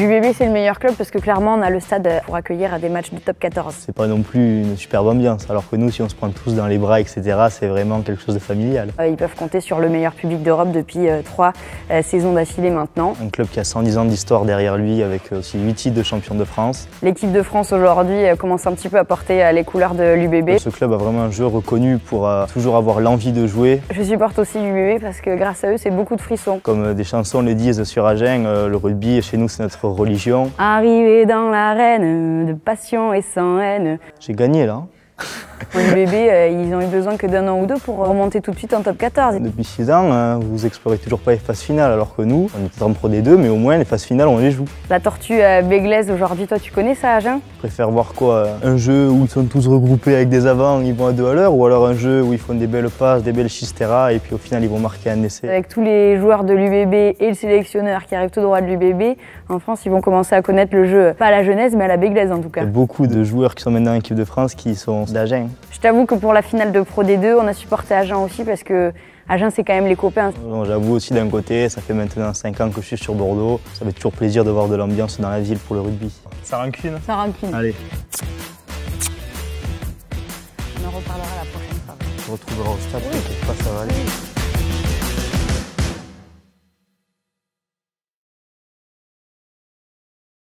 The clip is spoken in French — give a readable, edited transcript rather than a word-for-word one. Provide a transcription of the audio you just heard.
L'UBB c'est le meilleur club parce que clairement on a le stade pour accueillir des matchs de top 14. C'est pas non plus une superbe ambiance, alors que nous si on se prend tous dans les bras etc. c'est vraiment quelque chose de familial. Ils peuvent compter sur le meilleur public d'Europe depuis 3 saisons d'affilée maintenant. Un club qui a 110 ans d'histoire derrière lui avec aussi 8 titres de champion de France. L'équipe de France aujourd'hui commence un petit peu à porter les couleurs de l'UBB. Ce club a vraiment un jeu reconnu pour toujours avoir l'envie de jouer. Je supporte aussi l'UBB parce que grâce à eux c'est beaucoup de frissons. Comme des chansons le disent sur Agen, le rugby chez nous c'est notre religion. Arrivé dans l'arène, de passion et sans haine. J'ai gagné là. L'UBB, ils ont eu besoin que d'un an ou deux pour remonter tout de suite en top 14. Depuis 6 ans, vous explorez toujours pas les phases finales, alors que nous, on est en Pro D2, mais au moins les phases finales, on les joue. La tortue béglaise aujourd'hui, toi tu connais ça, Agen? Je préfère voir quoi? Un jeu où ils sont tous regroupés avec des avants, ils vont à 2 à l'heure, ou alors un jeu où ils font des belles passes, des belles chistera, et puis au final ils vont marquer un essai. Avec tous les joueurs de l'UBB et le sélectionneur qui arrive tout droit de l'UBB, en France ils vont commencer à connaître le jeu, pas à la Genèse, mais à la béglaise en tout cas. Il y a beaucoup de joueurs qui sont maintenant en équipe de France qui sont d'Agen. Je t'avoue que pour la finale de Pro D2, on a supporté Agen aussi parce que Agen c'est quand même les copains. J'avoue aussi d'un côté, ça fait maintenant 5 ans que je suis sur Bordeaux. Ça fait toujours plaisir de voir de l'ambiance dans la ville pour le rugby. Ça rancune? Ça rancune. Allez. On en reparlera la prochaine fois. On se retrouvera au stade, oui. Ça va aller.